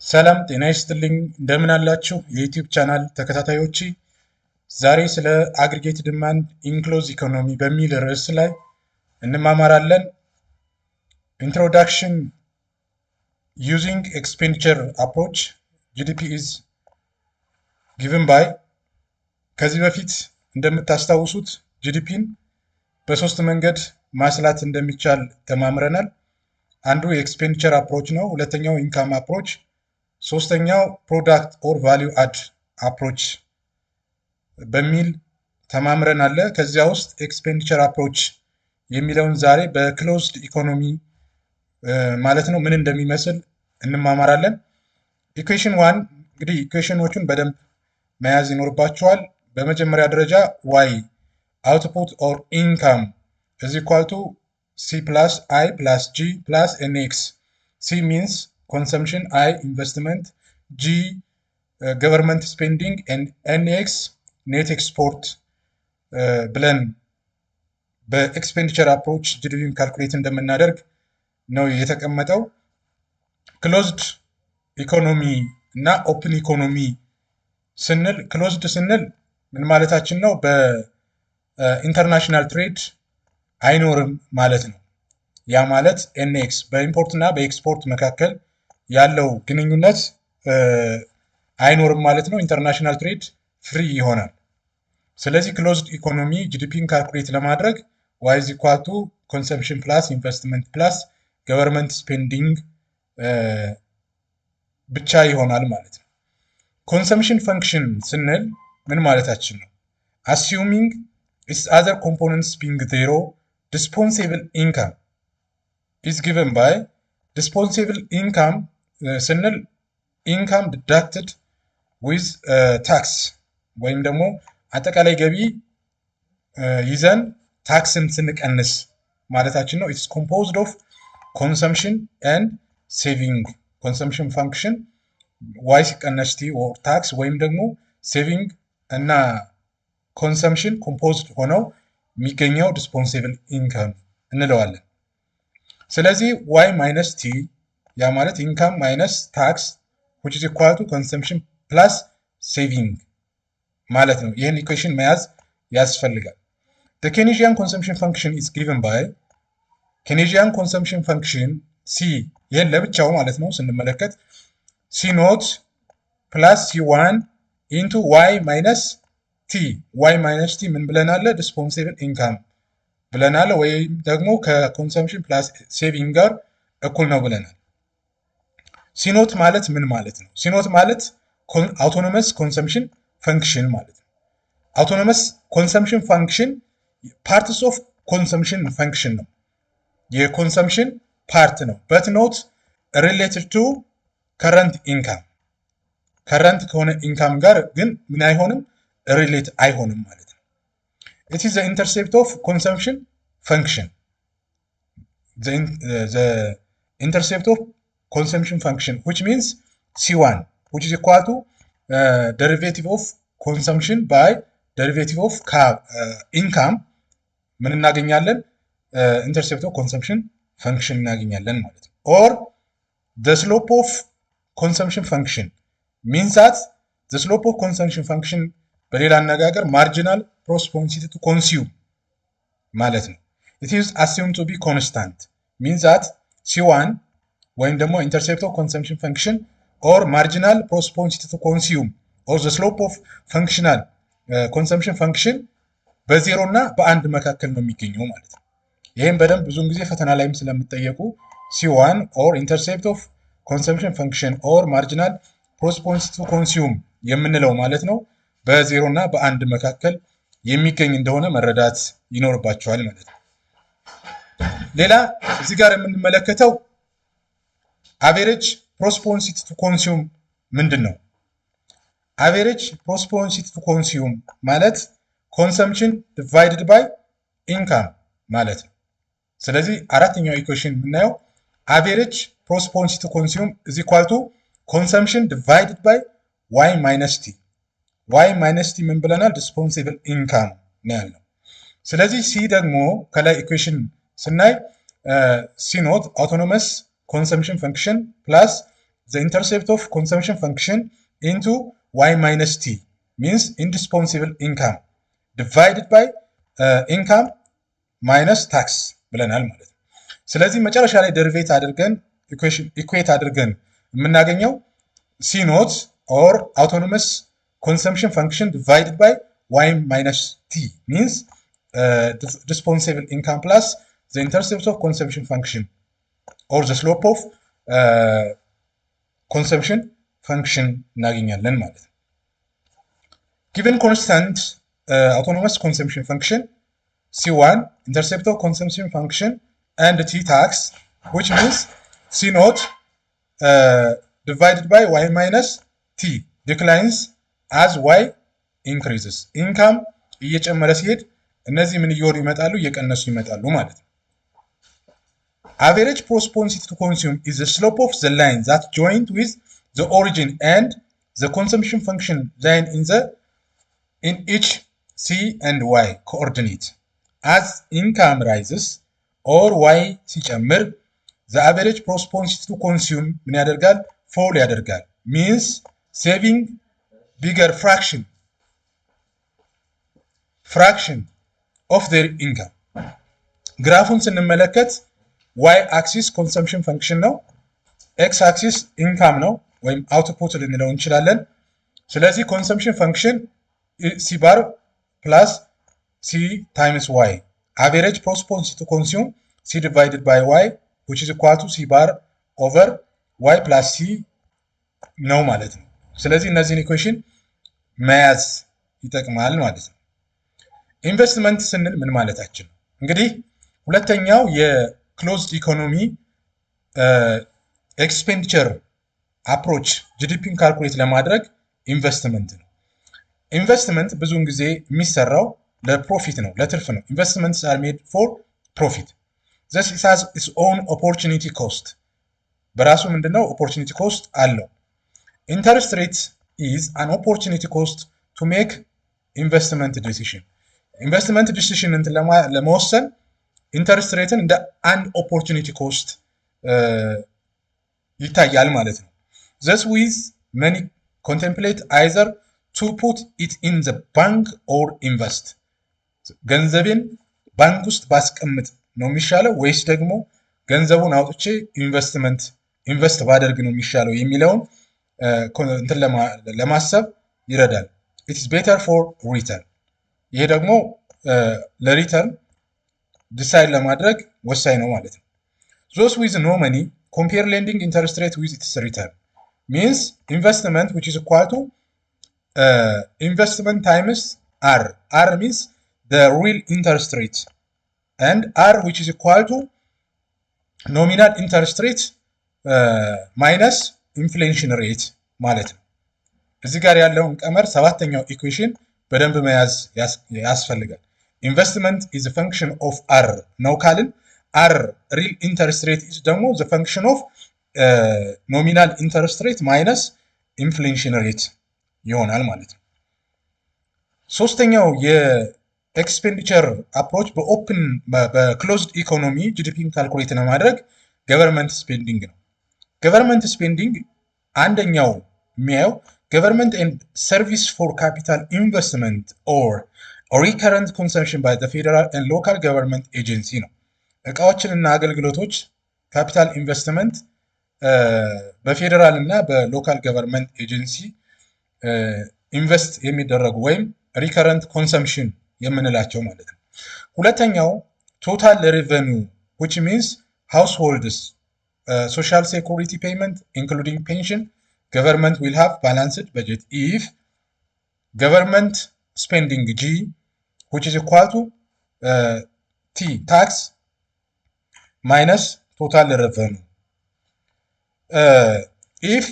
ሰላም ጤና ይስጥልኝ እንደምን አላችሁ የዩቲዩብ ቻናል ተከታታዮች። ዛሬ ስለ አግሪጌት ዲማንድ ኢንክሎዝ ኢኮኖሚ በሚል ርዕስ ላይ እንማማራለን። ኢንትሮዳክሽን ዩዚንግ ኤክስፔንዲቸር አፕሮች ጂዲፒ ኢዝ ጊቨን ባይ። ከዚህ በፊት እንደምታስታውሱት ጂዲፒን በሶስት መንገድ ማስላት እንደሚቻል ተማምረናል። አንዱ የኤክስፔንዲቸር አፕሮች ነው። ሁለተኛው ኢንካም አፕሮች፣ ሶስተኛው ፕሮዳክት ኦር ቫሊዩ አድ አፕሮች በሚል ተማምረን አለ። ከዚያ ውስጥ ኤክስፔንዲቸር አፕሮች የሚለውን ዛሬ በክሎዝድ ኢኮኖሚ ማለት ነው ምን እንደሚመስል እንማማራለን። ኢኩዌሽን ዋን እንግዲህ ኢኩዌሽኖቹን በደንብ መያዝ ይኖርባቸዋል። በመጀመሪያ ደረጃ ዋይ አውትፑት ኦር ኢንካም is equal to C plus I plus G plus NX. C means consumption, I investment, G government spending, and NX net export ብለን በኤክስፔንዲቸር አፕሮች ጂዲፒን ካልኩሌት እንደምናደርግ ነው የተቀመጠው። ክሎዝድ ኢኮኖሚ እና ኦፕን ኢኮኖሚ ስንል ክሎዝድ ስንል ምን ማለታችን ነው? በኢንተርናሽናል ትሬድ አይኖርም ማለት ነው። ያ ማለት ኤንኤክስ በኢምፖርት እና በኤክስፖርት መካከል ያለው ግንኙነት አይኖርም ማለት ነው። ኢንተርናሽናል ትሬድ ፍሪ ይሆናል። ስለዚህ ክሎዝድ ኢኮኖሚ ጂዲፒን ካልኩሌት ለማድረግ ዋይ ኢዝ ኢኳል ቱ ኮንሰምፕሽን ፕላስ ኢንቨስትመንት ፕላስ ገቨርንመንት ስፔንዲንግ ብቻ ይሆናል ማለት ነው። ኮንሰምፕሽን ፈንክሽን ስንል ምን ማለታችን ነው? አሲዩሚንግ its other components being zero, dispensable income is given by dispensable income ስንል income deducted with tax ወይም ደግሞ አጠቃላይ ገቢ ይዘን ታክስን ስንቀንስ ማለታችን ነው። it's composed of consumption and saving. consumption function y ሲቀነስ t or tax ወይም ደግሞ saving እና ኮንሰምፕሽን ኮምፖዝድ ሆነው የሚገኘው ዲስፖንሲብል ኢንካም እንለዋለን። ስለዚህ ዋይ ማይነስ ቲ ያ ማለት ኢንካም ማይነስ ታክስ which is equal to consumption plus saving ማለት ነው። ይህን ኢኩዌሽን መያዝ ያስፈልጋል። the Keynesian consumption function is given by Keynesian consumption function C ይህን ለብቻው ማለት ነው ስንመለከት C ኖት ፕላስ C1 into y minus ቲ ዋይ ማይነስ ቲ ምን ብለናል? ዲስፖንሲብል ኢንካም ብለናል፣ ወይም ደግሞ ከኮንሰምፕሽን ፕላስ ሴቪንግ ጋር እኩል ነው ብለናል። ሲኖት ማለት ምን ማለት ነው? ሲኖት ማለት አውቶኖመስ ኮንሰምፕሽን ፈንክሽን ማለት ነው። አውቶኖመስ ኮንሰምፕሽን ፈንክሽን ፓርትስ ኦፍ ኮንሰምፕሽን ፈንክሽን ነው፣ የኮንሰምፕሽን ፓርት ነው። በት ኖት ሪሌትድ ቱ ከረንት ኢንካም። ከረንት ከሆነ ኢንካም ጋር ግን ምን አይሆንም? ሪሌት አይሆንም ማለት ነው። it is the intercept of consumption function. the intercept of consumption function which means C1 which is equal to derivative of consumption by derivative of income ምን እናገኛለን? intercept of consumption function እናገኛለን ማለት ነው። or the slope of consumption function means that the slope of consumption function በሌላ አነጋገር ማርጂናል ፕሮስፖንሲቲ ቱ ኮንሱም ማለት ነው። it is assumed to be constant means that C1 ወይም ደግሞ intercept of consumption function or marginal propensity to consume or the slope of functional consumption function በዜሮ እና በአንድ መካከል ነው የሚገኘው ማለት ነው። ይህም በደንብ ብዙውን ጊዜ ፈተና ላይም ስለምትጠየቁ C1 or intercept of consumption function or marginal propensity to consume የምንለው ማለት ነው በዜሮ እና በአንድ መካከል የሚገኝ እንደሆነ መረዳት ይኖርባቸዋል ማለት ነው። ሌላ እዚህ ጋር የምንመለከተው አቬሬጅ ፕሮስፖንሲቲ ቱ ኮንሱም ምንድን ነው? አቬሬጅ ፕሮስፖንሲቲ ቱ ኮንሱም ማለት ኮንሰምፕሽን ዲቫይድድ ባይ ኢንካም ማለት ነው። ስለዚህ አራተኛው ኢኩዌሽን የምናየው አቬሬጅ ፕሮስፖንሲቲ ቱ ኮንሱም ኢዝ ኢኳል ቱ ኮንሰምፕሽን ዲቫይድድ ባይ ዋይ ማይነስ ቲ። ዋይ ማይነስ ቲ ምን ብለናል? ዲስፖንሲብል ኢንካም ነው ያልነው። ስለዚህ ሲ ደግሞ ከላይ ኢኩዌሽን ስናይ ሲ ኖት አውቶኖመስ ኮንሰምፕሽን ፈንክሽን ፕላስ the intercept of consumption function into y minus t means indispensable income divided by income minus tax ብለናል ማለት ነው። ስለዚህ መጨረሻ ላይ ደሪቬት አድርገን ኢኩዌት አድርገን የምናገኘው c naught or autonomous consumption function divided by y minus t means dispensable income plus the intercept of consumption function or the slope of consumption function እናገኛለን ማለት ነው። given constant autonomous consumption function c1 intercept of consumption function and t tax which means c naught divided by y minus t declines as y increases income እየጨመረ ሲሄድ እነዚህ ምን እየሆኑ ይመጣሉ እየቀነሱ ይመጣሉ ማለት ነው። average propensity to consume is the slope of the line that joined with the origin and the consumption function line in each c and y coordinate. As income rises or y ሲጨምር the average propensity to consume ምን ያደርጋል fall ያደርጋል means saving bigger fraction of their income. ግራፉን ስንመለከት y axis consumption function ነው x axis income ነው ወይም output ልንለው እንችላለን። ስለዚህ consumption function c bar plus c times y average propensity to consume c divided by y which is equal to c bar over y plus c ነው ማለት ነው። ስለዚህ እነዚህን ኢኩዌሽን መያዝ ይጠቅማል ማለት ነው። ኢንቨስትመንት ስንል ምን ማለታችን ነው? እንግዲህ ሁለተኛው የክሎዝድ ኢኮኖሚ ኤክስፔንዲቸር አፕሮች ጂዲፒን ካልኩሌት ለማድረግ ኢንቨስትመንት ነው። ኢንቨስትመንት ብዙውን ጊዜ የሚሰራው ለፕሮፊት ነው፣ ለትርፍ ነው። ኢንቨስትመንትስ አር ሜድ ፎር ፕሮፊት thus it has its own opportunity cost በራሱ ምንድነው opportunity cost አለው። interest rate is an opportunity cost to make investment decision ኢንቨስትመንት ዲሲሽን ለመወሰን ኢንተረስት ሬትን እንደ አንድ ኦፖርቹኒቲ ኮስት ይታያል ማለት ነው። thus with many contemplate either to put it in the bank or invest ገንዘቤን ባንክ ውስጥ ባስቀምጥ ነው የሚሻለው ወይስ ደግሞ ገንዘቡን አውጥቼ ኢንቨስት ባደርግ ነው የሚሻለው የሚለውን እንትን ለማሰብ ይረዳል። it is better for return ይሄ ደግሞ ለሪተርን ዲሳይድ ለማድረግ ወሳኝ ነው ማለት ነው። those with no money compare lending interest rate with its return means investment which is equal to investment times r. r means the real interest rate and r which is equal to nominal interest rate minus inflation rate ማለት ነው። እዚህ ጋር ያለውን ቀመር ሰባተኛው ኢኩዌሽን በደንብ መያዝ ያስፈልጋል። ኢንቨስትመንት is a function of r ነው ካልን r real interest rate is ደግሞ the function of nominal interest rate minus inflation rate ይሆናል ማለት ነው። ሶስተኛው የኤክስፔንዲቸር አፕሮች በክሎዝድ ኢኮኖሚ ጂዲፒን ካልኩሌት ለማድረግ ገቨርንመንት ስፔንዲንግ ነው። ገቨርንመንት ስፔንዲንግ አንደኛው የሚያየው government and service for capital investment or recurrent consumption by the federal and local government agency ነው። እቃዎችንና አገልግሎቶች ካፒታል ኢንቨስትመንት በፌዴራል እና በሎካል ገቨርንመንት ኤጀንሲ ኢንቨስት የሚደረጉ ወይም ሪከረንት ኮንሰምፕሽን የምንላቸው ማለት ነው። ሁለተኛው ቶታል ሬቨኒው which means households social security payment including pension government will have balanced budget if government spending G which is equal to T tax minus total revenue. If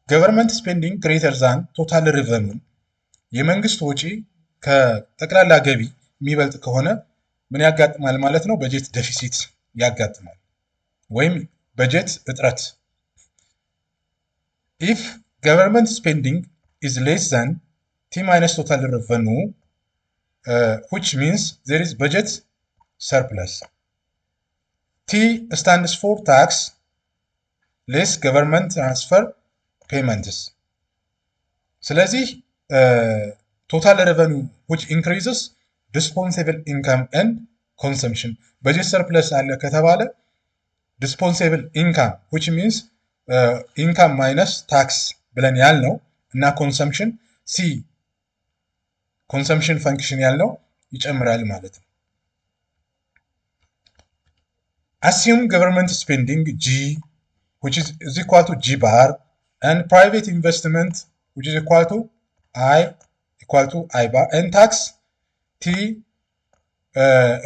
government spending greater than total revenue የመንግስት ወጪ ከጠቅላላ ገቢ የሚበልጥ ከሆነ ምን ያጋጥማል ማለት ነው? በጀት ዴፊሲት ያጋጥማል ወይም በጀት እጥረት። If government spending is less than T minus total revenue, which means there is budget surplus. T stands for tax less government transfer payments ስለዚህ total revenue which increases dispensable income and consumption budget surplus አለ ከተባለ dispensable income which means income minus tax ብለን ያልነው እና consumption C consumption function ያልነው ይጨምራል ማለት ነው። assume government spending G which is equal to G bar and private investment which is equal to I bar and tax T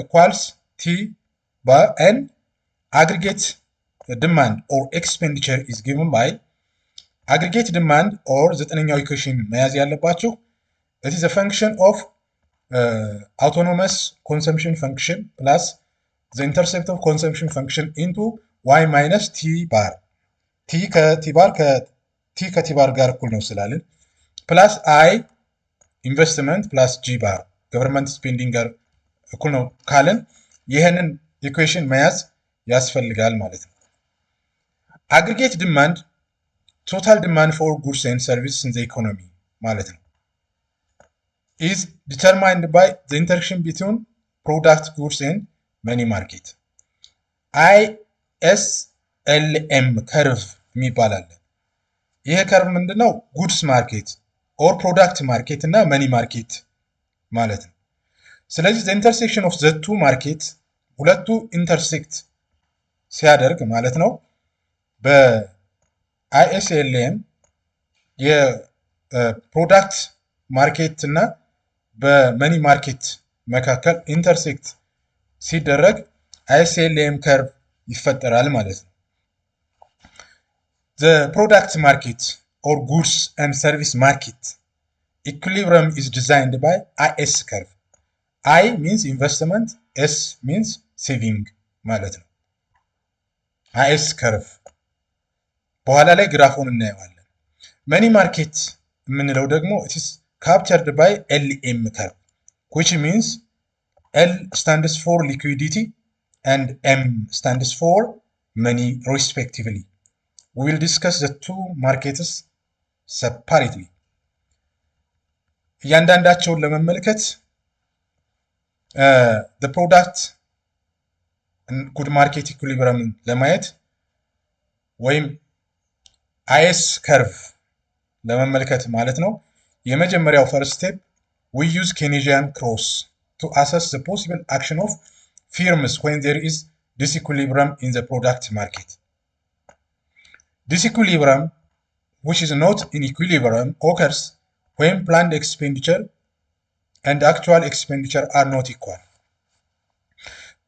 equals T bar and aggregate demand or expenditure is given by aggregate demand or ዘጠነኛው ኢኩዌሽን መያዝ ያለባችሁ it is a function of autonomous consumption function plus the intercept of consumption function into y minus t bar t ከt bar ጋር እኩል ነው ስላልን plus I investment plus g bar government spending ጋር እኩል ነው ካልን ይሄንን ኢኩዌሽን መያዝ ያስፈልጋል ማለት ነው። aggregate demand total demand for goods and services in the economy ማለት ነው is determined by the interaction between product goods and money market ISLM curve የሚባል አለ። ይሄ ከርቭ ምንድነው? ጉድስ ማርኬት ኦር ፕሮዳክት ማርኬት እና መኒ ማርኬት ማለት ነው። ስለዚህ the intersection of the two market ሁለቱ ኢንተርሴክት ሲያደርግ ማለት ነው በISLM የፕሮዳክት ማርኬት እና በመኒ ማርኬት መካከል ኢንተርሴክት ሲደረግ ISLM ከርቭ ይፈጠራል ማለት ነው። The product market or goods and service market equilibrium is designed by IS curve. I means investment, S means saving ማለት ነው። IS curve በኋላ ላይ ግራፉን እናየዋለን። መኒ ማርኬት የምንለው ደግሞ it is captured by LM curve which means L stands for liquidity and M stands for money respectively. We will discuss the two markets separately. እያንዳንዳቸውን ለመመልከት the product good market equilibrium ለማየት ወይም IS curve ለመመልከት ማለት ነው የመጀመሪያው first step we use Keynesian cross to assess the possible action of firms when there is disequilibrium in the product market. Disequilibrium, which is not in equilibrium, occurs when planned expenditure and actual expenditure are not equal.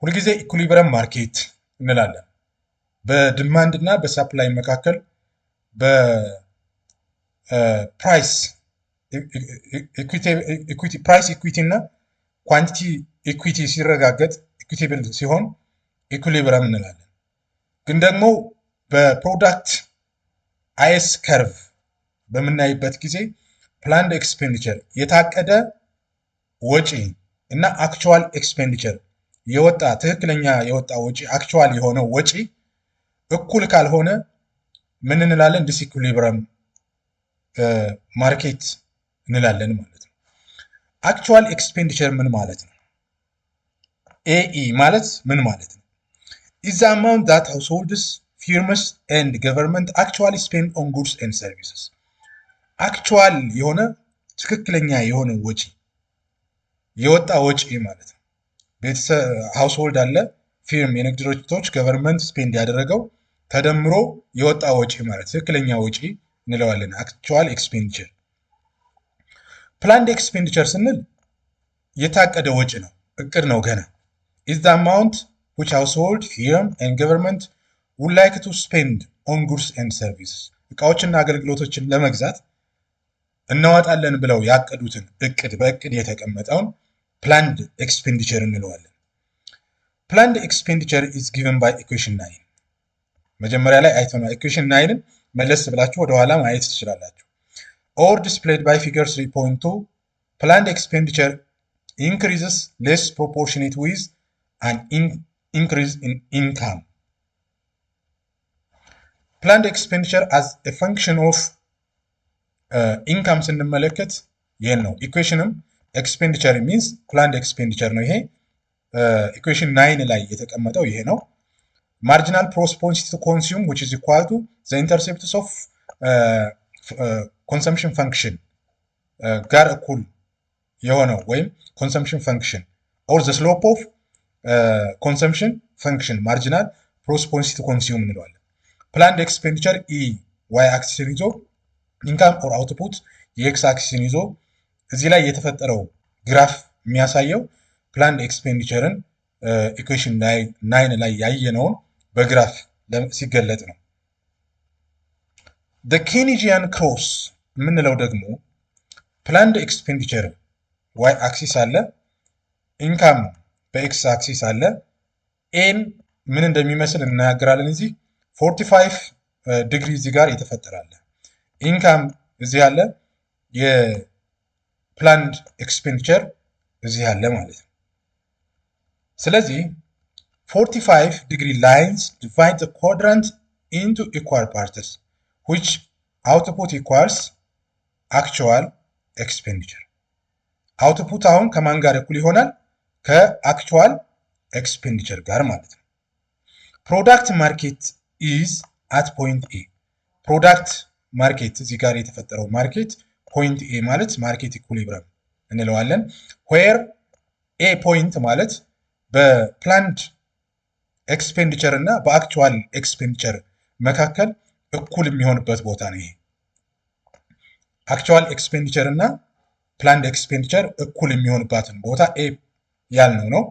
ሁልጊዜ ኢኩሊብረም ማርኬት እንላለን። በዲማንድ እና በሳፕላይ መካከል በፕራይስ ኢኩዊቲ እና ኳንቲቲ ኢኩዊቲ ሲረጋገጥ ኢኩዊቴብል ሲሆን ኢኩሊብረም እንላለን። ግን ደግሞ በፕሮዳክት አይስ ከርቭ በምናይበት ጊዜ ፕላንድ ኤክስፔንዲቸር የታቀደ ወጪ እና አክቹዋል ኤክስፔንዲቸር የወጣ ትክክለኛ የወጣ ወጪ አክቹዋል የሆነው ወጪ እኩል ካልሆነ ምን እንላለን? ዲስኢኩሊብረም ማርኬት እንላለን ማለት ነው። አክቹዋል ኤክስፔንዲቸር ምን ማለት ነው? ኤኢ ማለት ምን ማለት ነው? is the amount that households, firms and government actually spend on goods and services. አክቹዋል የሆነ ትክክለኛ የሆነ ወጪ የወጣ ወጪ ማለት ነው። ቤተሰብ ሃውስሆልድ አለ፣ ፊርም የንግድ ድርጅቶች፣ ገቨርንመንት ስፔንድ ያደረገው ተደምሮ የወጣ ወጪ ማለት ትክክለኛ ወጪ እንለዋለን። አክቹዋል ኤክስፔንዲቸር። ፕላንድ ኤክስፔንዲቸር ስንል የታቀደ ወጪ ነው፣ እቅድ ነው ገና። is the amount which household, firm and government would like to spend on goods and services. እቃዎችና አገልግሎቶችን ለመግዛት እናወጣለን ብለው ያቀዱትን እቅድ በእቅድ የተቀመጠውን ፕላንድ ኤክስፔንዲቸር እንለዋለን። ፕላንድ ኤክስፔንዲቸር is given by equation 9 መጀመሪያ ላይ አይተናል። equation 9ን መለስ ብላችሁ ወደ ኋላ ማየት ትችላላችሁ። or displayed by figure 3.2 planned expenditure increases less proportionate with an increase in income. ፕላንድ ኤክስፔንዲቸር አዝ ኤ ፈንክሽን ኦፍ ኢንካም ስንመለከት ይህን ነው። ኢኩዌሽንም ኤክስፔንዲቸር ሚንስ ፕላንድ ኤክስፔንዲቸር ነው። ይሄ ኢኩዌሽን 9 ላይ የተቀመጠው ይሄ ነው። ማርጂናል ፕሮፖንሲቲ ቱ ኮንሱም ዊች ኢዝ ኢኳል ቱ ዘ ኢንተርሴፕትስ ኦፍ ኮንሰምፕሽን ፈንክሽን ጋር እኩል የሆነው ወይም ኮንሰምፕሽን ፈንክሽን ኦር ዘ ስሎፕ ኦፍ ኮንሰምፕሽን ፈንክሽን ማርጂናል ፕሮፖንሲቲ ቱ ኮንሱም እንለዋለን። ፕላንድ ኤክስፔንዲቸር ኢ ዋይ አክሲስን ይዞ ኢንካም ኦር አውትፑት የኤክስ አክሲስን ይዞ እዚህ ላይ የተፈጠረው ግራፍ የሚያሳየው ፕላንድ ኤክስፔንዲቸርን ኢኩዌሽን 9 ላይ ያየነውን በግራፍ ሲገለጥ ነው። the Keynesian cross የምንለው ደግሞ ፕላንድ ኤክስፔንዲቸር ዋይ አክሲስ አለ፣ ኢንካም በኤክስ አክሲስ አለ። ኤን ምን እንደሚመስል እናያገራለን። እዚህ 45 ዲግሪ እዚህ ጋር የተፈጠራለ ኢንካም እዚህ አለ፣ የፕላንድ ኤክስፔንዲቸር እዚህ አለ ማለት ነው። ስለዚህ 45 degree lines divide the quadrant into equal parts which output equals actual expenditure. አውትፑት አሁን ከማን ጋር እኩል ይሆናል? ከአክቹዋል ኤክስፔንዲቸር ጋር ማለት ነው። ፕሮዳክት ማርኬት ኢዝ አት ፖይንት ኤ። ፕሮዳክት ማርኬት እዚህ ጋር የተፈጠረው ማርኬት ፖይንት ኤ ማለት ማርኬት ኢኩሊብረም እንለዋለን። ዌር ኤ ፖይንት ማለት በፕላንድ ኤክስፔንዲቸር እና በአክቹዋል ኤክስፔንዲቸር መካከል እኩል የሚሆንበት ቦታ ነው። ይሄ አክቹዋል ኤክስፔንዲቸር እና ፕላንድ ኤክስፔንዲቸር እኩል የሚሆንባትን ቦታ ኤ ያልነው ነው።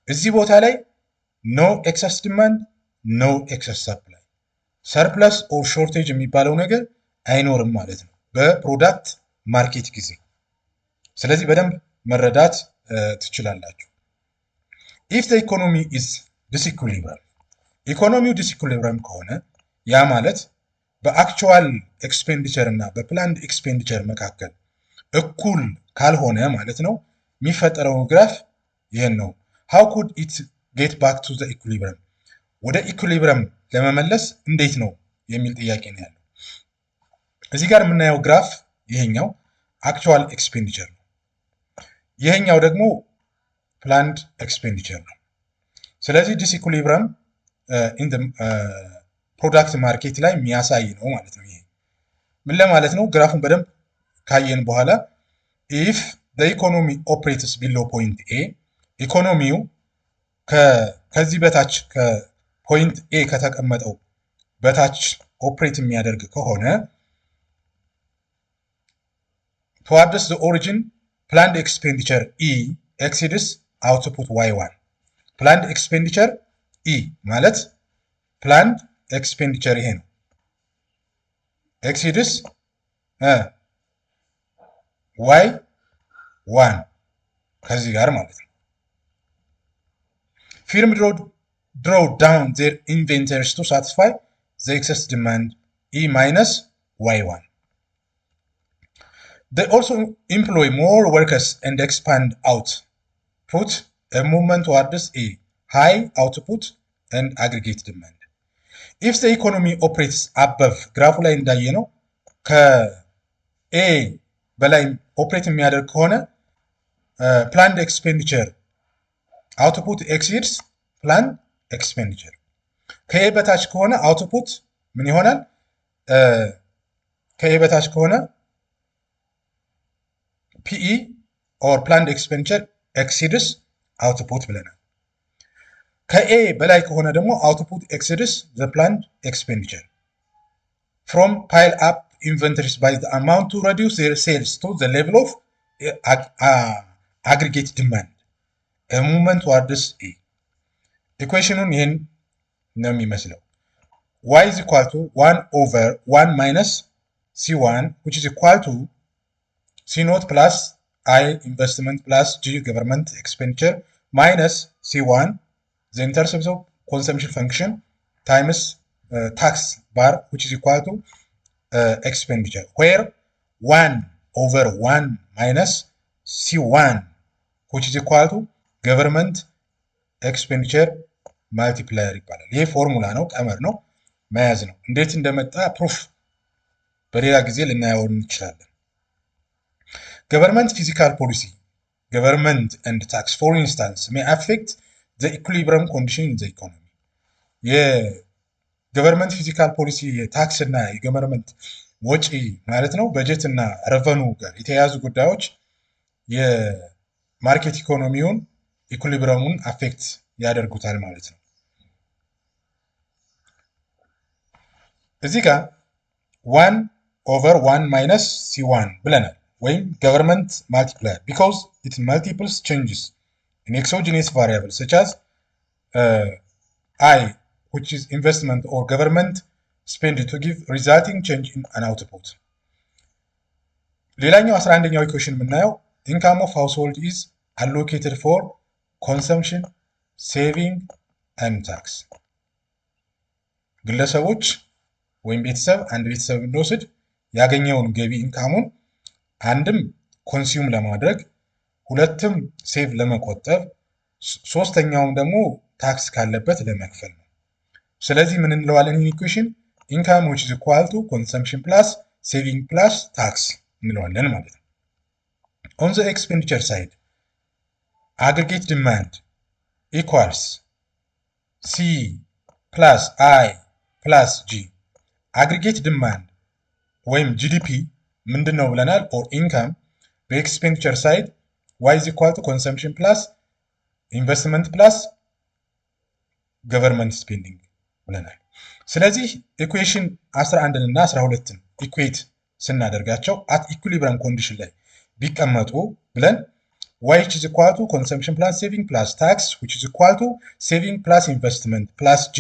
እዚህ ቦታ ላይ ኖ ኤክሰስ ዲማንድ ኖ ኤክሰስ ሰፕላይ፣ ሰርፕለስ ኦር ሾርቴጅ የሚባለው ነገር አይኖርም ማለት ነው በፕሮዳክት ማርኬት ጊዜ። ስለዚህ በደንብ መረዳት ትችላላችሁ። ኢፍ ዘ ኢኮኖሚ ኢዝ ዲስኢኩሊብረም፣ ኢኮኖሚው ዲስኢኩሊብረም ከሆነ ያ ማለት በአክቹዋል ኤክስፔንዲቸር እና በፕላንድ ኤክስፔንዲቸር መካከል እኩል ካልሆነ ማለት ነው የሚፈጠረው ግራፍ ይህን ነው። ሃው ኩድ ኢት ጌት ባክ ቱ ዘ ኢኩሊብረም፣ ወደ ኢኩሊብረም ለመመለስ እንዴት ነው የሚል ጥያቄ ነው ያለው። እዚህ ጋር የምናየው ግራፍ ይሄኛው አክቹዋል ኤክስፔንዲቸር ነው፣ ይሄኛው ደግሞ ፕላንድ ኤክስፔንዲቸር ነው። ስለዚህ ዲስኢኩሊብረም ኢን ፕሮዳክት ማርኬት ላይ የሚያሳይ ነው ማለት ነው። ይሄ ምን ለማለት ነው? ግራፉን በደንብ ካየን በኋላ ኢፍ ዘ ኢኮኖሚ ኦፕሬትስ ቢሎ ፖይንት ኤ፣ ኢኮኖሚው ከዚህ በታች ከፖይንት ኤ ከተቀመጠው በታች ኦፕሬት የሚያደርግ ከሆነ towards the origin planned expenditure E exceeds output Y1. planned expenditure E ማለት planned expenditure ይሄ ነው። exceeds Y1 ከዚህ ጋር ማለት ነው። firm draw down their inventories to satisfy the excess demand E minus Y1. They also employ more workers and expand output, a movement towards a high output and aggregate demand. If the economy operates above ግራፉ ላይ እንዳየ ነው ከኤ በላይ ኦፕሬት የሚያደርግ ከሆነ ፕላንድ ኤክስፔንዲቸር አውትፑት ኤክሲድስ ፕላንድ ኤክስፔንዲቸር። ከኤ በታች ከሆነ አውትፑት ምን ይሆናል? ከኤ በታች ከሆነ ፒኢ ኦር ፕላንድ ኤክስፔንዲቸር ኤክሲድስ አውትፑት ብለናል። ከኤ በላይ ከሆነ ደግሞ አውትፑት ኤክሲድስ ዘ ፕላንድ ኤክስፔንዲቸር ፍሮም ፓይል አፕ ኢንቨንተሪስ ባይ ዘ አማውንት ቱ ሬዲዩስ ዜር ሴልስ ቱ ዘ ሌቭል ኦፍ አግሪጌት ዲማንድ ሙቭመንት ዋርድስ ኤ። ኢኩዌሽኑን ይህን ነው የሚመስለው። ዋይ ኢዝ ኢኳል ቱ 1 ኦቨር 1 ማይነስ C1 which is equal to C0 plus I investment plus G government expenditure minus C1 the intercept of consumption function times tax bar which is equal to expenditure, where 1 over 1 minus C1 which is equal to government expenditure multiplier ይባላል። ይሄ ፎርሙላ ነው፣ ቀመር ነው። መያዝ ነው። እንዴት እንደመጣ ፕሩፍ በሌላ ጊዜ ልናየው እንችላለን። ገቨርንመንት ፊስካል ፖሊሲ ገቨርንመንት ኤንድ ታክስ ፎር ኢንስታንስ ሜይ አፌክት ዘ ኢኩሊብረም ኮንዲሽን ኢን ዘ ኢኮኖሚ። የገቨርንመንት ፊስካል ፖሊሲ የታክስ እና የገቨርንመንት ወጪ ማለት ነው በጀት እና ረቨኑ ጋር የተያያዙ ጉዳዮች የማርኬት ኢኮኖሚውን ኢኩሊብረሙን አፌክት ያደርጉታል ማለት ነው። እዚህ ጋር 1/1 ማይነስ C1 ብለናል፣ ወይም ገቨርንመንት ማልቲፕላየር ቢኮዝ ኢት መልቲፕልስ ቼንጅስ ኢን ኤክሶጂነስ ቫሪያብል ሰች አዝ I which is investment or government spend to give resulting change in an output። ሌላኛው 11ኛው ኢኩዌሽን የምናየው income of household is allocated for consumption, saving and tax። ግለሰቦች ወይም ቤተሰብ አንድ ቤተሰብ እንወስድ ያገኘውን ገቢ ኢንካሙን አንድም ኮንሱም ለማድረግ ሁለትም ሴቭ ለመቆጠብ ሶስተኛውም ደግሞ ታክስ ካለበት ለመክፈል ነው። ስለዚህ ምን እንለዋለን? ኢኩዌሽን ኢንካም which is equal to consumption plus saving plus tax እንለዋለን ማለት ነው። on the expenditure side aggregate demand equals C plus I plus G። aggregate demand ወይም GDP ምንድን ነው ብለናል? or income በኤክስፔንዲቸር ሳይድ y is equal to consumption plus investment plus government spending ብለናል። ስለዚህ ኢኩዌሽን 11 እና 12ን ኢኩዌት ስናደርጋቸው አት ኢኩሊብረም ኮንዲሽን ላይ ቢቀመጡ ብለን y is equal to consumption plus saving plus tax which is equal to saving plus investment plus G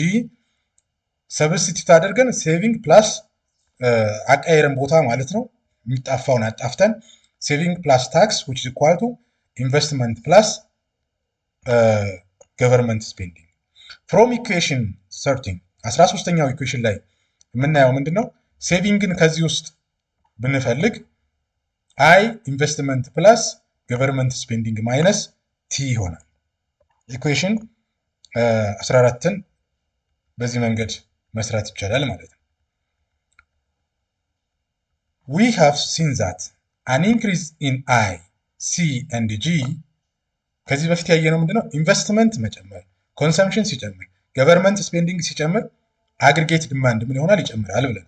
ሰብስቲቱት አድርገን ሴቪንግ ፕላስ አቃይረን ቦታ ማለት ነው የሚጣፋውን አጣፍተን saving plus tax which is equal to investment plus government spending። from equation 13ኛው ኢኩዌሽን ላይ የምናየው ምንድነው? ሴቪንግን ከዚህ ውስጥ ብንፈልግ I investment plus government spending minus T ይሆናል። ኢኩዌሽን 14ን በዚህ መንገድ መስራት ይቻላል ማለት ነው። we have seen that an increase in I, C and G ከዚህ በፊት ያየነው ምንድነው? ኢንቨስትመንት መጨመር፣ ኮንሰምፕሽን ሲጨምር፣ ገቨርንመንት ስፔንዲንግ ሲጨምር አግሪጌት ዲማንድ ምን ይሆናል? ይጨምራል ብለናል።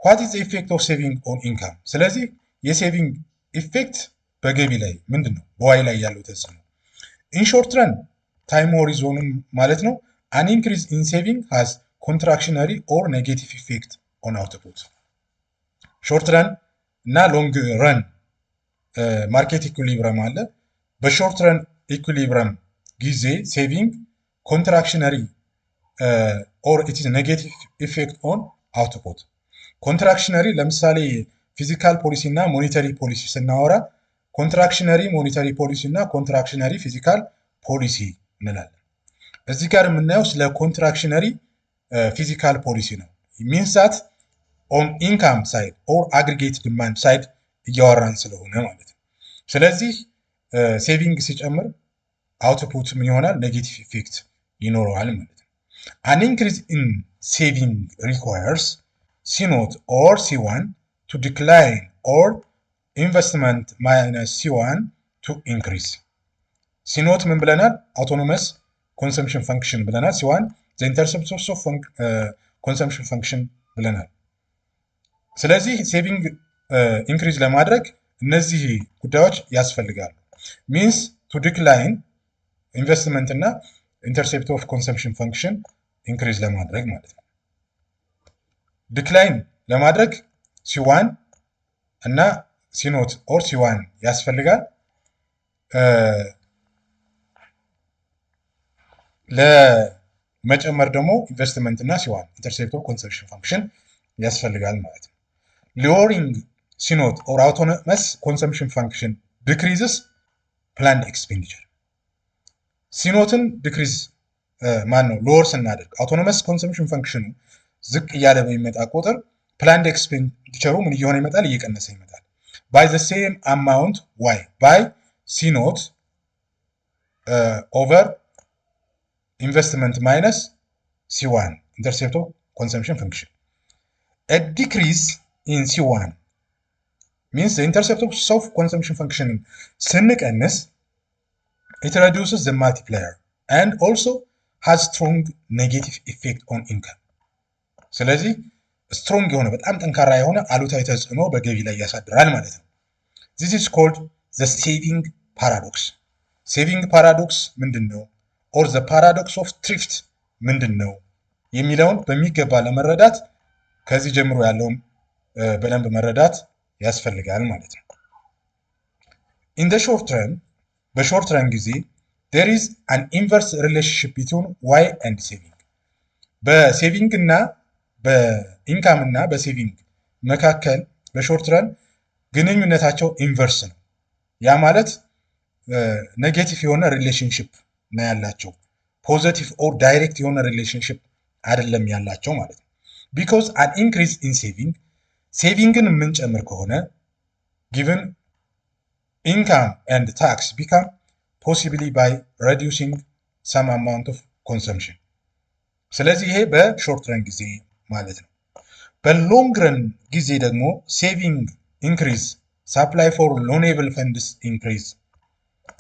what is the effect of saving on income? ስለዚህ የሴቪንግ ኢፌክት በገቢ ላይ ምንድነው? በዋይ ላይ ያለው ተጽዕኖ in short run ታይም ሆሪዞንም ማለት ነው an increase in saving has contractionary or negative effect on output። ሾርት ረን እና ሎንግ ረን ማርኬት ኢኩሊብረም አለ። በሾርት ረን ኢኩሊብረም ጊዜ ሴቪንግ ኮንትራክሽነሪ ኦር ኢት ኢዝ ኔጌቲቭ ኢፌክት ኦን አውትፑት። ኮንትራክሽነሪ ለምሳሌ ፊዚካል ፖሊሲ እና ሞኔተሪ ፖሊሲ ስናወራ ኮንትራክሽነሪ ሞኔተሪ ፖሊሲ እና ኮንትራክሽነሪ ፊዚካል ፖሊሲ እንላለን። እዚህ ጋር የምናየው ስለ ኮንትራክሽነሪ ፊዚካል ፖሊሲ ነው። ሚንሳት ኦን ኢንካም ሳይድ ኦር አግሪጌት ዲማንድ ሳይድ እያወራን ስለሆነ ማለት ነው። ስለዚህ ሴቪንግ ሲጨምር አውትፑት ምን ይሆናል? ኔጌቲቭ ኢፌክት ይኖረዋል ማለት ነው። አን ኢንክሪዝ ኢን ሴቪንግ ሪኳየርስ C0 ኦር C1 ቱ ዲክላይን ኦር ኢንቨስትመንት ማይነስ C1 ቱ ኢንክሪዝ። C0 ምን ብለናል? አውቶኖመስ ኮንሰምፕሽን ፈንክሽን ብለናል። C1 ዘ ኢንተርሰፕት ኦፍ ኮንሰምፕሽን ፈንክሽን ብለናል። ስለዚህ ሴቪንግ ኢንክሪዝ ለማድረግ እነዚህ ጉዳዮች ያስፈልጋሉ። ሚንስ ቱ ዲክላይን ኢንቨስትመንት እና ኢንተርሴፕት ኦፍ ኮንሰምፕሽን ፈንክሽን ኢንክሪዝ ለማድረግ ማለት ነው። ዲክላይን ለማድረግ C1 እና C0 ኦር C1 ያስፈልጋል። ለመጨመር ደግሞ ኢንቨስትመንት እና C1 ኢንተርሴፕት ኦፍ ኮንሰምፕሽን ፈንክሽን ያስፈልጋል ማለት ነው። ሎወሪንግ C0 ኦር አውቶኖመስ ኮንሰምፕሽን ፈንክሽን ዲክሪዝስ ፕላንድ ኤክስፔንዲቸር። C0ን ዲክሪዝ ማን ነው ሎወር ስናደርግ አውቶኖመስ ኮንሰምፕሽን ፈንክሽኑ ዝቅ እያለ በሚመጣ ቁጥር ፕላንድ ኤክስፔንዲቸሩ ምን እየሆነ ይመጣል? እየቀነሰ ይመጣል። ባይ ዘ ሴም አማውንት ዋይ ባይ C0 ኦቨር ኢንቨስትመንት ማይነስ C1 ኢንተርሴፕት ኦፍ consumption function. A decrease in C1 means the intercept of consumption function ስንቀንስ it reduces the multiplier and also has strong negative effect on income. ስለዚህ ስትሮንግ የሆነ በጣም ጠንካራ የሆነ አሉታዊ ተጽዕኖ በገቢ ላይ ያሳድራል ማለት ነው። this is called the saving paradox. saving paradox ምንድን ነው? or the paradox of thrift ምንድን ነው የሚለውን በሚገባ ለመረዳት ከዚህ ጀምሮ ያለውን በደንብ መረዳት ያስፈልጋል ማለት ነው። in the short run በሾርት ረን ጊዜ there is an inverse relationship between y and saving. በሴቪንግ እና በኢንካም እና በሴቪንግ መካከል በሾርት ረን ግንኙነታቸው ኢንቨርስ ነው። ያ ማለት ኔጌቲቭ የሆነ ሪሌሽንሽፕ ነው ያላቸው፣ ፖዚቲቭ ኦር ዳይሬክት የሆነ ሪሌሽንሽፕ አይደለም ያላቸው ማለት ነው። ቢኮዝ አን ኢንክሪዝ ኢን ሴቪንግ ሴቪንግን የምንጨምር ከሆነ ጊቨን ኢንካም ኤንድ ታክስ ቢካም ፖሲብሊ ባይ ሬዲዩሲንግ ሰም አማውንት ኦፍ ኮንሰምፕሽን። ስለዚህ ይሄ በሾርት ረን ጊዜ ማለት ነው። በሎንግ ረን ጊዜ ደግሞ ሴቪንግ ኢንክሪዝ፣ ሳፕላይ ፎር ሎኔብል ፈንድስ ኢንክሪዝ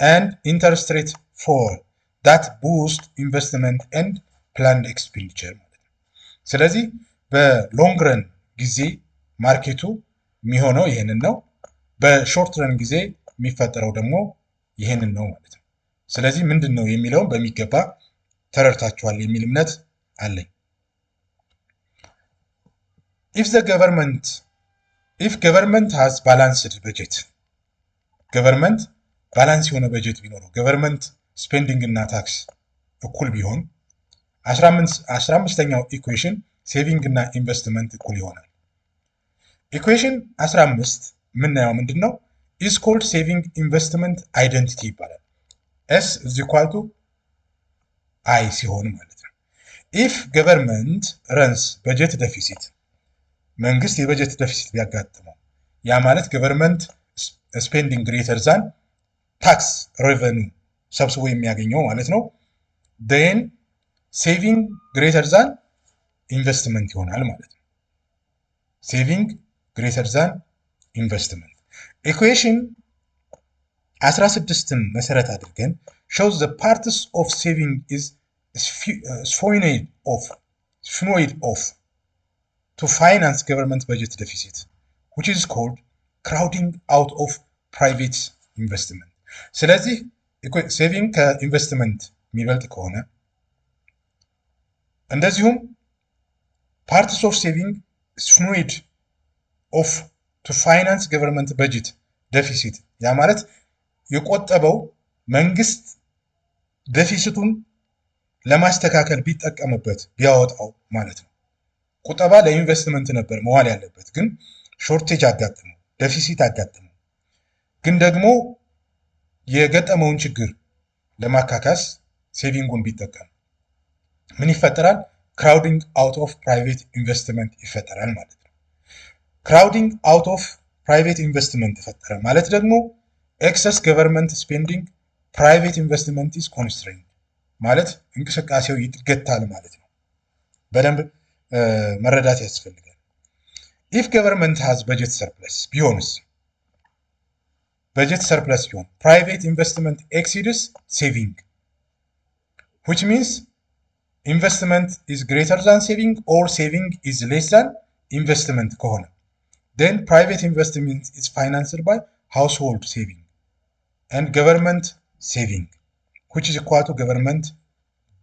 ኤንድ ኢንተረስት ሬት ፎል ዳት ቡስት ኢንቨስትመንት ኤንድ ፕላንድ ኤክስፔንዲቸር ማለት ነው። ስለዚህ በሎንግ ረን ጊዜ ማርኬቱ የሚሆነው ይህንን ነው። በሾርት ረን ጊዜ የሚፈጠረው ደግሞ ይህንን ነው ማለት ነው። ስለዚህ ምንድን ነው የሚለውን በሚገባ ተረድታችኋል የሚል እምነት አለኝ። if government has balanced budget ገቨርንመንት ባላንስ የሆነ በጀት ቢኖረው ገቨርንመንት ስፔንዲንግ እና ታክስ እኩል ቢሆን 15ኛው ኢኩዌሽን ሴቪንግ እና ኢንቨስትመንት እኩል ይሆናል። ኢኩዌሽን 15 የምናየው ምንድን ነው? is called saving investment identity ይባላል። s is equal to i ሲሆን ማለት ነው። if government runs budget deficit መንግስት የበጀት ደፊሲት ቢያጋጥመው ያ ማለት ገቨርንመንት ስፔንዲንግ ግሬተር ዛን ታክስ ሬቨኑ ሰብስቦ የሚያገኘው ማለት ነው። then saving greater than investment ይሆናል ማለት ነው። saving greater than investment ኢኩዌሽን 16ን መሰረት አድርገን shows the parts of saving is spheroid off to finance government budget deficit which is called crowding out of private investment. ስለዚህ ሴቪንግ ከኢንቨስትመንት የሚበልጥ ከሆነ እንደዚሁም ፓርትስ ኦፍ ሴቪንግ ስኖይድ ኦፍ ቱ ፋይናንስ ገቨርንመንት በጀት ደፊሲት ያ ማለት የቆጠበው መንግስት ደፊሲቱን ለማስተካከል ቢጠቀምበት ቢያወጣው ማለት ነው። ቁጠባ ለኢንቨስትመንት ነበር መዋል ያለበት፣ ግን ሾርቴጅ አጋጥመው ደፊሲት አጋጥመው ግን ደግሞ የገጠመውን ችግር ለማካካስ ሴቪንጉን ቢጠቀም ምን ይፈጠራል? ክራውዲንግ አውት ኦፍ ፕራይቬት ኢንቨስትመንት ይፈጠራል ማለት ነው። ክራውዲንግ አውት ኦፍ ፕራይቬት ኢንቨስትመንት ተፈጠረ ማለት ደግሞ ኤክሰስ ገቨርንመንት ስፔንዲንግ ፕራይቬት ኢንቨስትመንት ኢዝ ኮንስትሬንድ ማለት እንቅስቃሴው ይገታል ማለት ነው። በደንብ መረዳት ያስፈልጋል። ኢፍ ገቨርንመንት ሃዝ በጀት ሰርፕለስ ቢሆንስ በጀት ሰርፕለስ ቢሆን ፕራይቬት ኢንቨስትመንት ኤክሲድስ ሴቪንግ which means investment is greater than saving or saving is less than investment ከሆነ then private investment is financed by household saving and government saving which is equal to government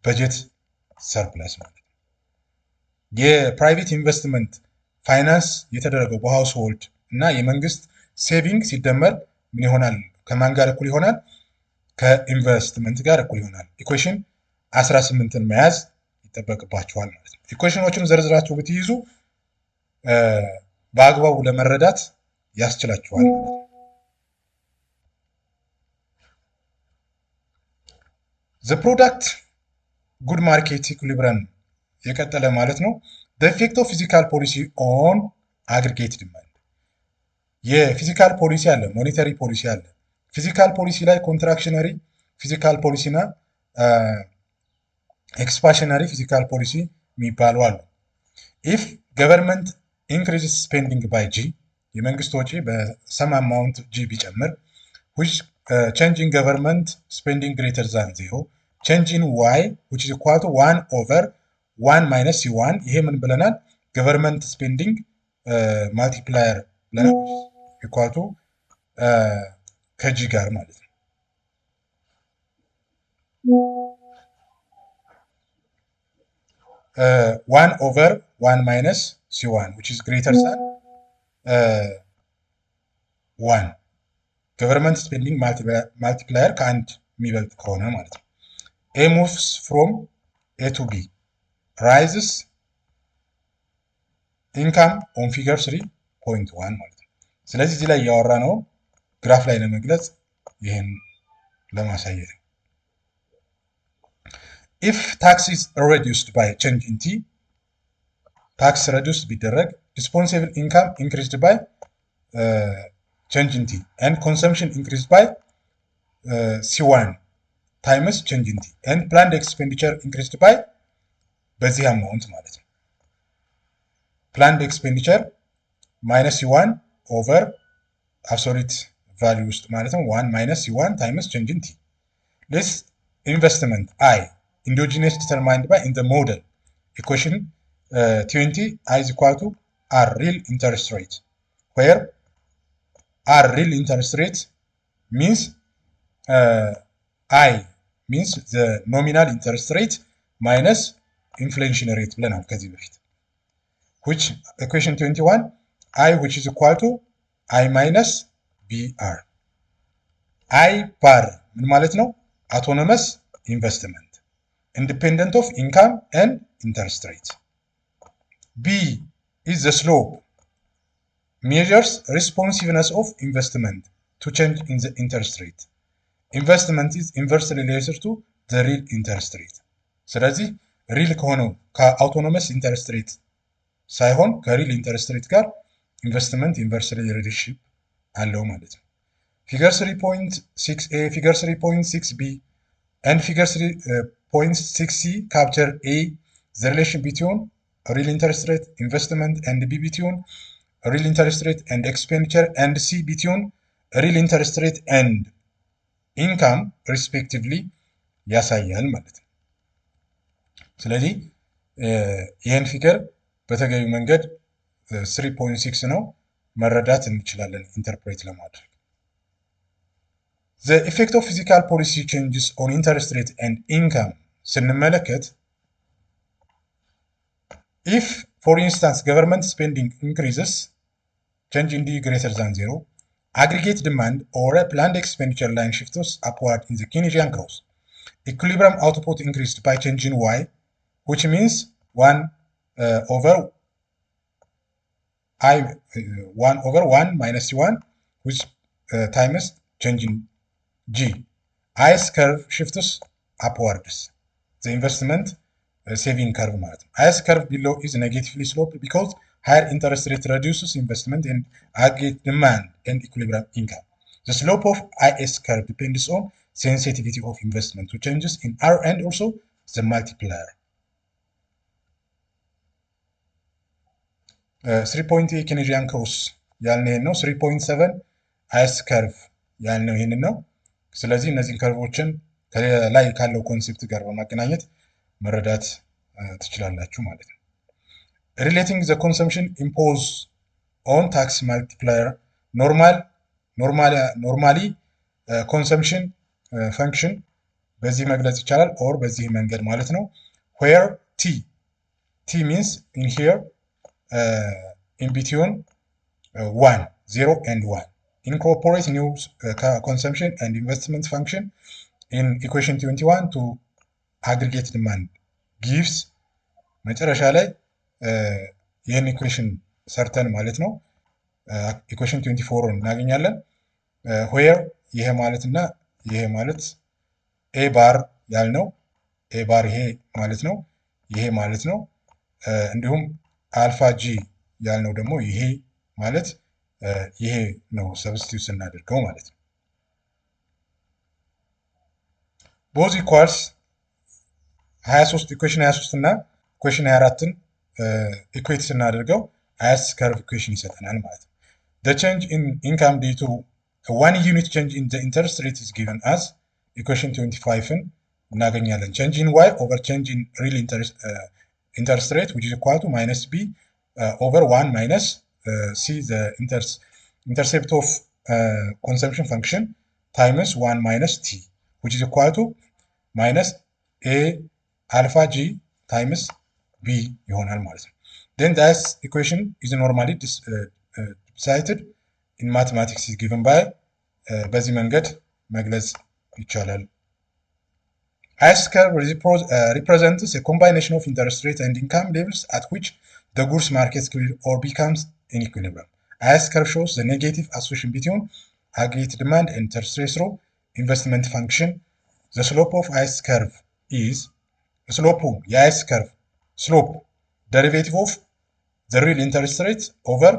budget surplus ማለት ነው። የፕራይቬት ኢንቨስትመንት ፋይናንስ የተደረገው በሃውስሆልድ እና የመንግስት ሴቪንግ ሲደመር ምን ይሆናል? ከማን ጋር እኩል ይሆናል? ከኢንቨስትመንት ጋር እኩል ይሆናል። ኢኩዌሽን 18ን መያዝ ይጠበቅባችኋል ማለት ነው። ኢኩዌሽኖቹን ዘርዝራችሁ ብትይዙ በአግባቡ ለመረዳት ያስችላችኋል። the product good market equilibrium የቀጠለ ማለት ነው። the effect of physical policy on aggregate demand የፊዚካል ፖሊሲ አለ፣ ሞኔታሪ ፖሊሲ አለ። ፊዚካል ፖሊሲ ላይ ኮንትራክሽነሪ ፊዚካል ፖሊሲ እና ኤክስፓንሽነሪ ፊዚካል ፖሊሲ የሚባሉ አሉ። ኢፍ ገቨርንመንት ኢንክሪዝስ ስፔንዲንግ ባይ ጂ የመንግስት ወጪ በሰም አማውንት ጂ ቢጨምር which change in government spending greater than 0 change in y which is equal to 1 over 1 minus c1 ይሄ ምን ብለናል? ገቨርንመንት ስፔንዲንግ ማልቲፕላየር ብለናል equal to ከጂ ጋር ማለት ነው። 1 over 1 minus c1 which is greater than 1 ገቨርንመንት ስፔንዲንግ ማልቲፕላየር ከአንድ የሚበልጥ ከሆነ ማለት ነው። ኤ ሙቭስ ፍሮም ኤ ቱ ቢ ራይዝስ ኢንካም ኦን ፊገር 3.1 ማለት ነው። ስለዚህ እዚህ ላይ እያወራ ነው ግራፍ ላይ ለመግለጽ ይህን ለማሳየት ነው። ኢፍ ታክስ ኢዝ ሬዲዩስድ ባይ ቼንጅ ኢን ቲ ታክስ ሬዲዩስድ ቢደረግ ዲስፖንሲብል ኢንካም ኢንክሪዝድ ባይ change in T and consumption increased by C1 times change in T and planned expenditure increased by በዚህ አማውንት ማለት ነው። planned expenditure minus C1 over absolute value ውስጥ ማለት ነው 1 minus C1 times change in T. This investment I endogenous determined by in the model equation 20 I is equal to R real interest rate where R real interest rate means I means the nominal interest rate minus inflation rate ብለናል ከዚህ በፊት which equation 21 I which is equal to I minus BR I bar ምን ማለት ነው? autonomous investment independent of income and interest rate. B is the slope measures responsiveness of investment to change in the interest rate. Investment is inversely related to the real interest rate. ስለዚህ ሪል ከሆነው ከአውቶኖመስ ኢንተረስት ሬት ሳይሆን ከሪል ኢንተረስት ሬት ጋር ኢንቨስትመንት ኢንቨርስሊ ሪሌሽንሺፕ አለው ማለት ነው። ፊገር 3.6a ፊገር 3.6b and figure 3.6c capture a the relation between real interest rate investment and b between real interest rate and expenditure and C between real interest rate and income respectively ያሳያል ማለት ነው። ስለዚህ ይህን ፊገር በተገቢ መንገድ 3.6 ነው መረዳት እንችላለን ኢንተርፕሬት ለማድረግ። The effect of fiscal policy changes on interest rate and income ስንመለከት if for instance government spending increases change in D greater than 0 aggregate demand or a planned expenditure line shifts upward in the Keynesian curve. Equilibrium output increased by change in Y which means 1 over 1 minus C1 which times change in G. IS curve shifts upwards. The investment saving curve ማለት ነው። IS curve below is negatively sloped because higher interest rate reduces investment and aggregate demand and equilibrium income. The slope of IS curve depends on sensitivity of investment to changes in R and also the multiplier. 3.8 Keynesian curve ያልነው ይሄን ነው። 3.7 IS curve ያልነው ይሄንን ነው። ስለዚህ እነዚህን ከርቮችን ከላይ ካለው ኮንሴፕት ጋር በማገናኘት መረዳት ትችላላችሁ ማለት ነው። Relating the consumption impose on tax multiplier normally consumption function በዚህ መግለጽ ይቻላል or በዚህ መንገድ ማለት ነው። where t means in here in between 1 0 and 1 incorporate new consumption and investment function in equation 21 to aggregate demand gives መጨረሻ ላይ ይህን ኢኩዌሽን ሰርተን ማለት ነው ኢኩዌሽን 24 እናገኛለን። ዌር ይሄ ማለት እና ይሄ ማለት ኤ ባር ያልነው ኤ ባር ይሄ ማለት ነው ይሄ ማለት ነው። እንዲሁም አልፋ ጂ ያልነው ደግሞ ይሄ ማለት ይሄ ነው ሰብስቲቱት ስናደርገው ማለት ነው። ቦዝ ኢኳልስ 23 ኢኩዌሽን 23 እና ኢኩዌሽን 24ን ኢኩዌት ስናደርገው አያስ ከርቭ ኢኩዌሽን ይሰጠናል ማለት ነው። the change in income due to a 1 unit change in the interest rate is given as equation 25ን እናገኛለን። change in y over change in real interest rate which is equal to minus b over 1 minus c the intercept of consumption function times 1 minus t which is equal to minus a alpha g times b ይሆናል ማለት ነው። then this equation is normally cited in mathematics is given by በዚህ መንገድ መግለጽ ይቻላል። As curve represents a combination of interest rate and income levels at which the goods market or becomes in equilibrium. As curve shows the negative association between aggregate demand and interest rate through investment function. The slope of IS curve is slope የIS curve slope derivative of the real interest rate over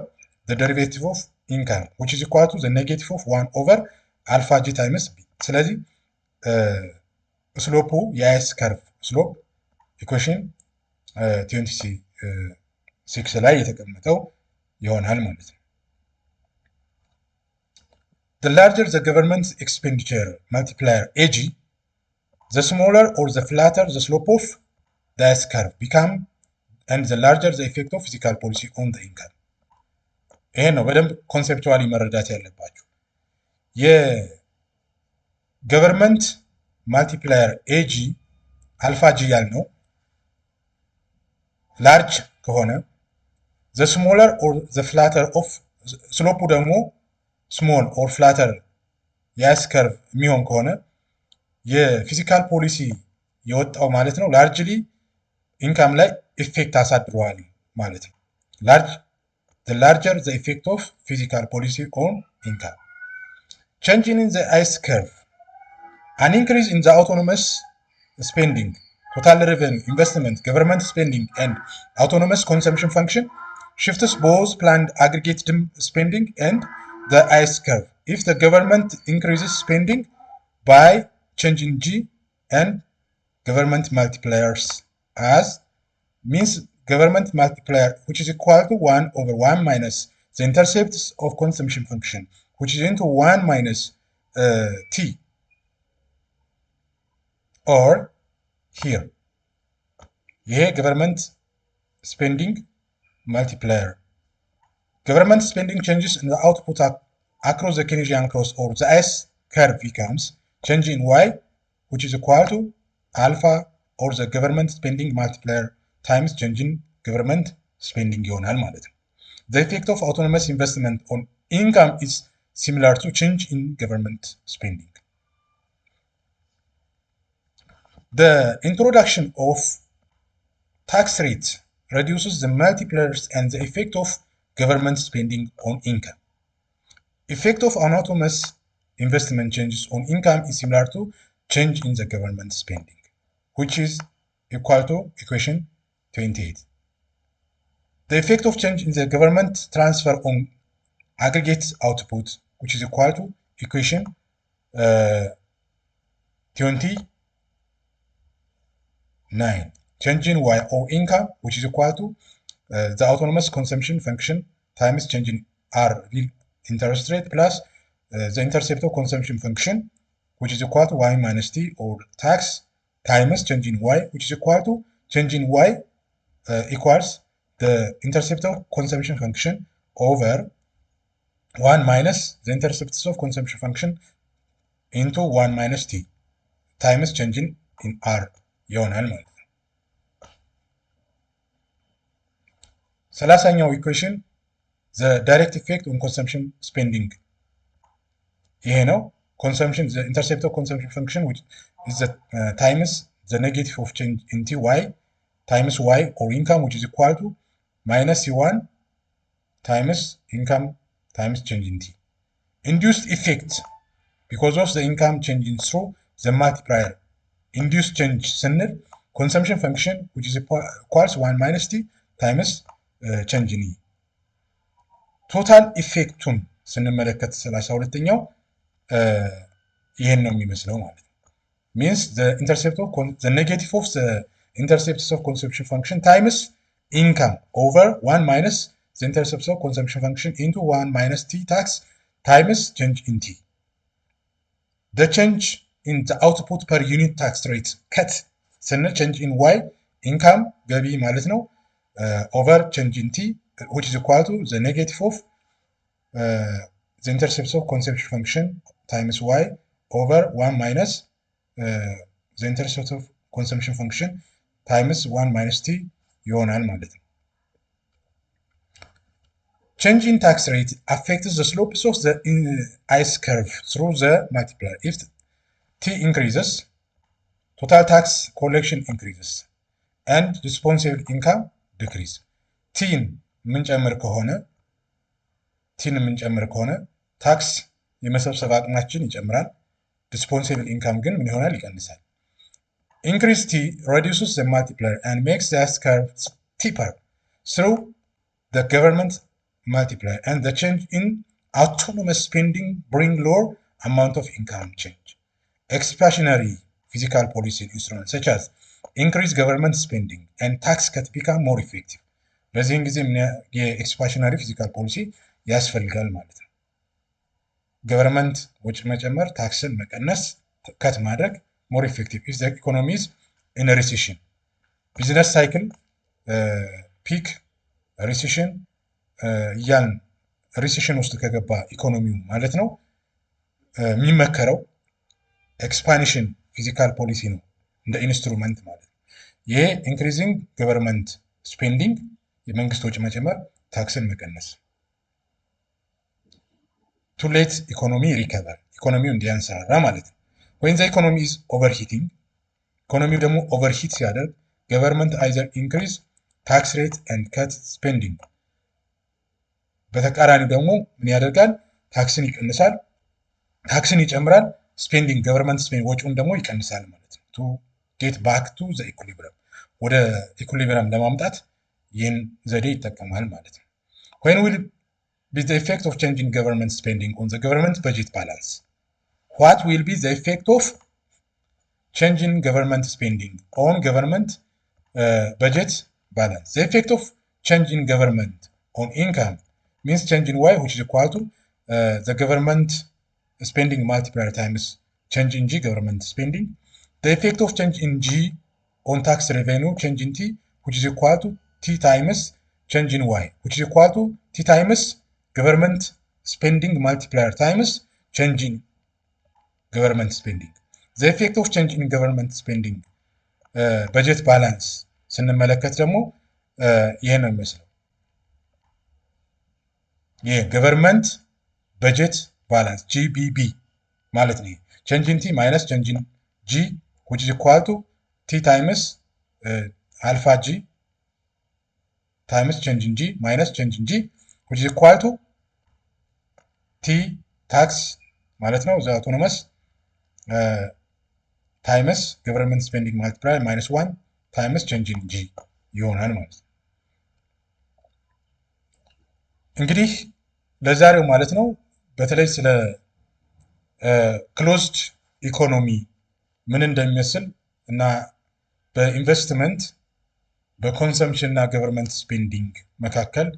the derivative of income which is equal to the negative of 1 over alpha g times b. ስለዚህ ስሎፑ የአይስ ከርቭ ስሎፕ ኢኩዌሽን 26 ላይ የተቀመጠው ይሆናል ማለት ነው። The larger the government expenditure multiplier AG, the smaller or the flatter the slope of the S curve become and the larger the effect of fiscal policy on the income. ይሄ ነው በደንብ ኮንሴፕቹዋሊ መረዳት ያለባችሁ። የገቨርንመንት ማልቲፕላየር ኤጂ አልፋ ጂ ያልነው ላርጅ ከሆነ the smaller or the flatter of ስሎፑ ደግሞ ስሞል ኦር ፍላተር የአይስ ከርቭ የሚሆን ከሆነ የፊዚካል ፖሊሲ የወጣው ማለት ነው ላርጅሊ ኢንካም ላይ ኢፌክት አሳድረዋል ማለት ነው። the larger the effect of fiscal policy on income. Changing in the IS curve, an increase in the autonomous spending, total revenue, investment, government spending, and autonomous consumption function shifts both planned aggregate spending and the IS curve. If the government increases spending by changing G and government multipliers as means government multiplier which is equal to 1 over 1 minus the intercepts of consumption function which is into 1 minus t or here government spending multiplier. Government spending changes in the output across the Keynesian cross or the S curve becomes change in y which is equal to alpha or the government spending multiplier times change in government spending ይሆናል ማለት ነው። The effect of autonomous investment on income is similar to change in government spending. The introduction of tax rate reduces the multipliers and the effect of government spending on income. Effect of autonomous investment changes on income is similar to change in the government spending, which is equal to equation 28. The effect of change in the government transfer on aggregate output, which is equal to equation 29. Change in y or income, which is equal to the autonomous consumption function times change in r real interest rate plus the intercept of consumption function, which is equal to y minus t or tax times change in y, which is equal to change in y equals the intercept of consumption function over 1 minus the intercepts of consumption function into 1 minus t times change in r ይሆናል ማለት ነው። 30ኛው ኢኩዌሽን the direct effect on consumption spending ይሄ ነው። consumption the intercept of consumption function which is the times the negative of change in ty times y or income which is equal to minus c1 times income times change in t. Induced effect because of the income changing through the multiplier. Induced change ስንል consumption function which is equals 1 minus t times change in e. ቶታል ኢፌክቱን ስንመለከት 32ኛው ይሄን ነው የሚመስለው ማለት ነው። means the intercept of the negative of the intercepts of consumption function times income over 1 minus the intercept of consumption function into 1 minus t tax times change in t. The change in the output per unit tax rate cut ስንል change in y income ገቢ ማለት ነው over change in t which is equal to the negative of the intercept of consumption function times y over 1 minus the intercept of consumption function times 1 minus t ይሆናል ማለት ነው። Change in tax rate affects the slopes of the ice curve through the multiplier. If t increases, total tax collection increases and responsible income decrease. ቲን የምንጨምር ከሆነ ታክስ የመሰብሰብ አቅማችን ይጨምራል። ዲስፖንሲብል ኢንካም ግን ምን ይሆናል? ይቀንሳል። Increase t reduces the multiplier and makes the ice curve steeper through the government multiplier, and the change in autonomous spending bring lower amount of income change. Expansionary fiscal policy instruments such as increase government spending and tax cut become more effective. በዚህን ጊዜ የኤክስፓንሽነሪ ፊዚካል ፖሊሲ ያስፈልጋል ማለት ነው። ገቨርንመንት ወጪ መጨመር፣ ታክስን መቀነስ፣ ከት ማድረግ more effective if the economy is in a recession. ቢዝነስ ሳይክል ፒክ ሪሴሽን እያልን ሪሴሽን ውስጥ ከገባ ኢኮኖሚው ማለት ነው የሚመከረው ኤክስፓንሽን ፊዚካል ፖሊሲ ነው እንደ ኢንስትሩመንት ማለት ነው። ይሄ ኢንክሪዚንግ ገቨርንመንት ስፔንዲንግ የመንግስት ወጪ መጨመር፣ ታክስን መቀነስ ቱ ሌት ኢኮኖሚ ሪከቨር ኢኮኖሚው እንዲያንሰራራ ማለት ነው። when the economy is overheating ኢኮኖሚው ደግሞ ኦቨርሂት ሲያደርግ ገቨርንመንት either increase tax rate and cut spending በተቃራኒው ደግሞ ምን ያደርጋል? ታክስን ይቀንሳል፣ ታክስን ይጨምራል፣ ስፔንዲንግ ገቨርንመንት ስፔንዲንግ ወጪውን ደግሞ ይቀንሳል ማለት ነው። to get back to the equilibrium ወደ ኢኩሊብሪየም ለማምጣት ይህን ዘዴ ይጠቀማል ማለት ነው። when will be the effect of changing government spending on the government budget balance? What will be the effect of changing government spending on government budget balance? The effect of changing government on income means change in y, which is equal to the government spending multiplier times change in g, government spending. The effect of change in g on tax revenue, change in t, which is equal to t times change in y, which is equal to t times government spending multiplier times change in government spending. The effect of change in government spending budget balance ስንመለከት ደግሞ ይሄ ነው የሚመስለው። የገቨርንመንት በጀት ባላንስ GBB ማለት ነው። change in t minus change in g, which is equal to t times alpha g times change in g minus change in g, which is equal to t tax ማለት ነው the autonomous times government spending multiplier minus 1 times change in g ይሆናል ማለት ነው። እንግዲህ ለዛሬው ማለት ነው በተለይ ስለ ክሎዝድ ኢኮኖሚ ምን እንደሚመስል እና በኢንቨስትመንት በኮንሰምፕሽን እና ገቨርንመንት ስፔንዲንግ መካከል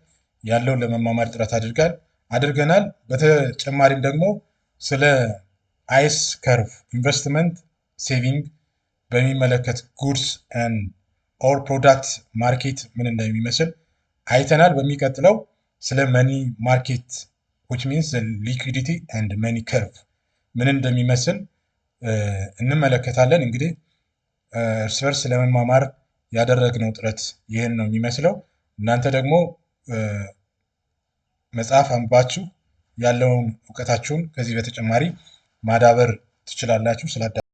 ያለውን ለመማማር ጥረት አድርገናል። በተጨማሪም ደግሞ ስለ አይስ ከርቭ ኢንቨስትመንት ሴቪንግ በሚመለከት ጉድስ ኤንድ ኦር ፕሮዳክት ማርኬት ምን እንደሚመስል አይተናል። በሚቀጥለው ስለ መኒ ማርኬት which means the liquidity and money curve ምን እንደሚመስል እንመለከታለን። እንግዲህ እርስ በርስ ለመማማር ያደረግነው ጥረት ይህን ነው የሚመስለው። እናንተ ደግሞ መጽሐፍ አንባችሁ ያለውን እውቀታችሁን ከዚህ በተጨማሪ ማዳበር ትችላላችሁ።